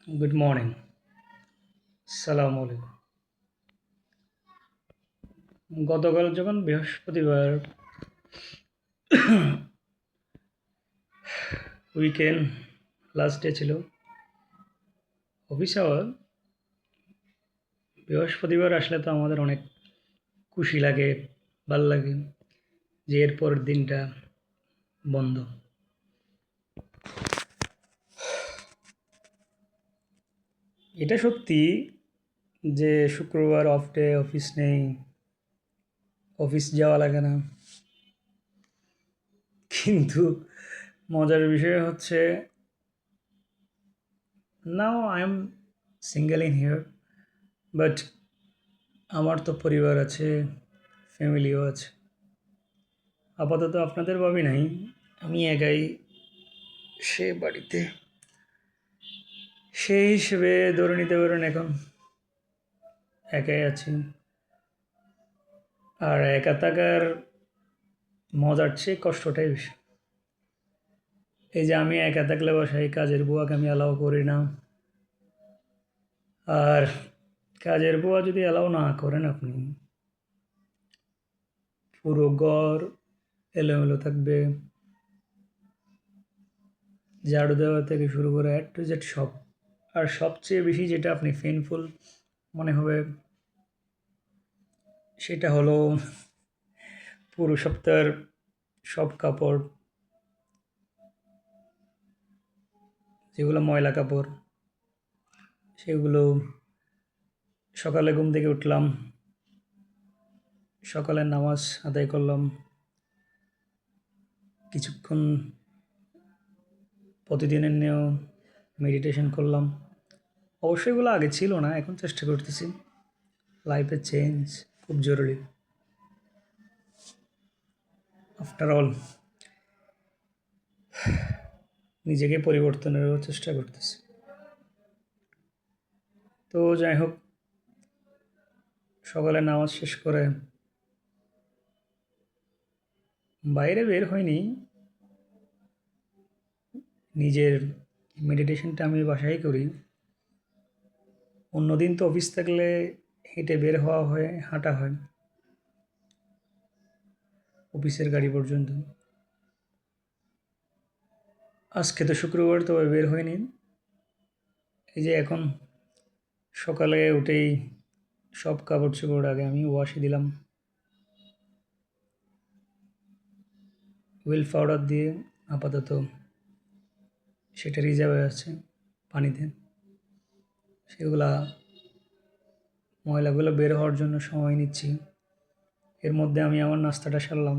Good morning. সালামু আলাইকুম। গতকাল যখন বৃহস্পতিবার উইকেন্ড লাস্ট ডে ছিল অফিস আওয়ার, বৃহস্পতিবার আসলে তো আমাদের অনেক খুশি লাগে, ভাল লাগে যে এরপর দিনটা বন্ধ। এটা সত্যি যে শুক্রবার অফ ডে, অফিস নেই, অফিস যাওয়া লাগে না। কিন্তু মজার বিষয় হচ্ছে, now I am single in here, but আমার তো পরিবার আছে, ফ্যামিলিও আছে। আপাতত আপনাদের ভাবি নাই, আমি একাই সে বাড়িতে। সেই হিসেবে ধরে নিতে পারেন এখন একাই আছি। আর একা থাকার মজার চেয়ে কষ্টটাই বেশি। এই যে আমি একা থাকলে বাসায় কাজের বুয়াকে আমি অ্যালাউ করি না। আর কাজের বুয়া যদি অ্যালাউ না করেন, আপনি পুরো ঘর এলোমেলো থাকবে, ঝাড়ু দেওয়া থেকে শুরু করে এ টু জেড সব। আর সবচেয়ে বেশি যেটা আপনি পেইনফুল মনে হবে, সেটা হলো পুরো সপ্তাহের সব কাপড়, যেগুলো ময়লা কাপড়, সেগুলো সকালে ঘুম থেকে উঠলাম, সকালের নামাজ আদায় করলাম, কিছুক্ষণ প্রতিদিনের নিয়েও মেডিটেশন করলাম। অবশ্যই এগুলো আগে ছিল না, এখন চেষ্টা করতেছি। লাইফে চেঞ্জ খুব জরুরি। আফটার অল নিজেকে পরিবর্তনেরও চেষ্টা করতেছি। তো যাই হোক, সকালে নামাজ শেষ করে বাইরে বের হয়নি। নিজের মেডিটেশনটা আমি বাসায় করি। অন্যদিন তো অফিস থাকলে হেঁটে বের হওয়া হয়, হাঁটা হয় অফিসের গাড়ি পর্যন্ত। আজকে তো শুক্রবার, তবে বের হয়নি। এই যে এখন সকালে উঠেই সব কাপড় চোপড় আগে আমি ওয়াশে দিলাম, হুইল পাউডার দিয়ে। আপাতত সেটা রিজার্ভে আছে পানিতে। সেগুলা ময়লাগুলো বের হওয়ার জন্য সময় নিচ্ছি। এর মধ্যে আমি আমার নাস্তাটা সারলাম।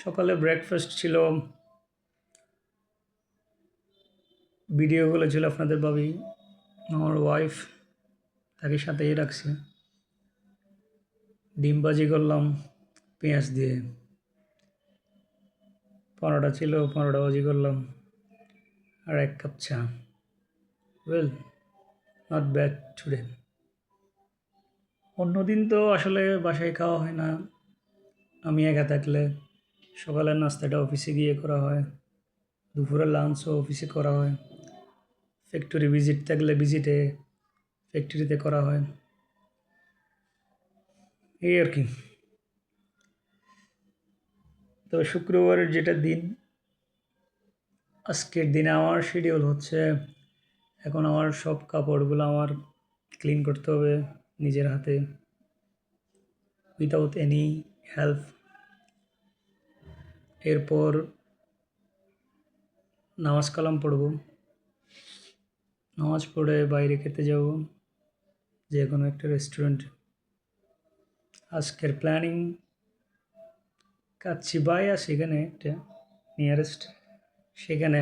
সকালে ব্রেকফাস্ট ছিল, ভিডিওগুলো ছিল আপনাদের ভাবি, আমার ওয়াইফ, তাকে সাথেই রাখছি। ডিম ভাজি করলাম পেঁয়াজ দিয়ে, পরোটা ছিল, পরোটা ভাজি করলাম, আর 1 কাপ চা। Well, not bad today. অন্যদিন তো আসলে বাসায় খাওয়া হয় না। আমি একা থাকলে সকালের নাস্তাটা অফিসে গিয়ে করা হয়, দুপুরের লাঞ্চও অফিসে করা হয়, ফ্যাক্টরি ভিজিট থাকলে ভিজিটে ফ্যাক্টরিতে করা হয়, এই আর কি। তবে শুক্রবারের যেটা দিন, আজকের দিনে আমার শিডিউল হচ্ছে, এখন আমার সব কাপড়গুলো আমার ক্লিন করতে হবে নিজের হাতে, উইদাউট এনি হেল্প। এরপর নামাজ কালাম পড়ব, নামাজ পড়ে বাইরে খেতে যাব, যে কোনো একটা রেস্টুরেন্ট। আজকের প্ল্যানিং কাচ্চিবায়া, সেখানে একটা নিয়ারেস্ট, সেখানে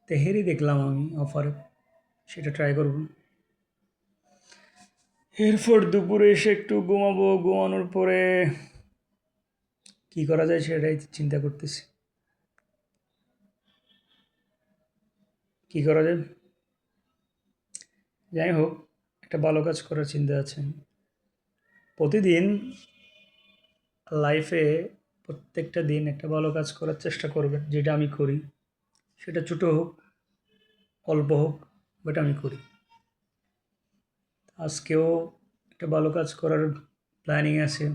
তেহেরি দেখলাম আমি অফারে, সেটা ট্রাই করব। এরপর দুপুরে এসে একটু ঘুমাবো, ঘুমানোর পরে কি করা যায় সেটাই চিন্তা করতেছি। কি করা যায়, যাই হোক, একটা ভালো কাজ করার চিন্তা আছে। প্রতিদিন লাইফে প্রত্যেকটা দিন একটা ভালো কাজ করার চেষ্টা করবেন, যেটা আমি করি। সেটা ছোটো হোক, অল্প হোক, বাট আমি করি। আজকেও একটা ভালো কাজ করার প্ল্যানিং আছে।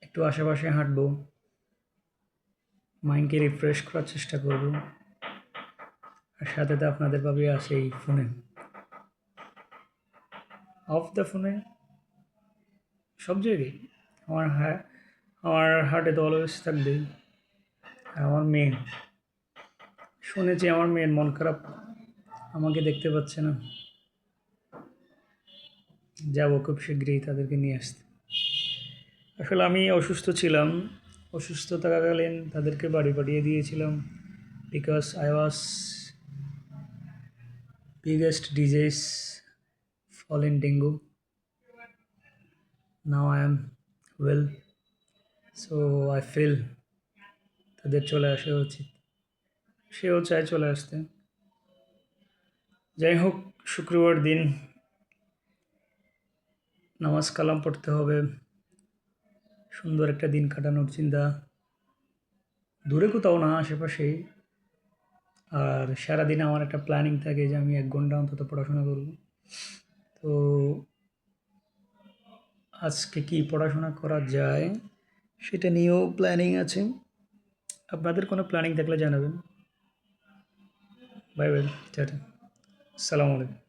একটু আশেপাশে হাঁটবো, মাইন্ডকে রিফ্রেশ করার চেষ্টা করব। আর সাথে তো আপনাদের ভাবে আছে এই ফোনে, অফ দ্য ফোনে সব জায়গায় আমার আমার হার্টে তো অলওয়েজ থাকবেই। আর আমার মেয়ে, শুনেছি আমার মেয়ের মন খারাপ, আমাকে দেখতে পাচ্ছে না। যাবো খুব শীঘ্রই তাদেরকে নিয়ে আসতে। আসলে আমি অসুস্থ ছিলাম, অসুস্থ থাকাকালীন তাদেরকে বাড়ি পাঠিয়ে দিয়েছিলাম, because I was biggest disease fall in dengue. Now I am well, so I feel তাদের চলে আসা উচিত, সেও চায় চলে আসতে। যাই হোক, শুক্রবার দিন নামাজ কালাম পড়তে হবে, সুন্দর একটা দিন কাটানোর চিন্তা, দূরে কোথাও না, আশেপাশেই। আর সারাদিন আমার একটা প্ল্যানিং থাকে যে আমি 1 ঘন্টা অন্তত পড়াশোনা করব। তো আজকে কি পড়াশোনা করা যায় সেটা নিয়েও প্ল্যানিং আছে। আপনাদের কোনো প্ল্যানিং থাকলে জানাবেন। বাই বাই, টাটা, আসসালামু আলাইকুম।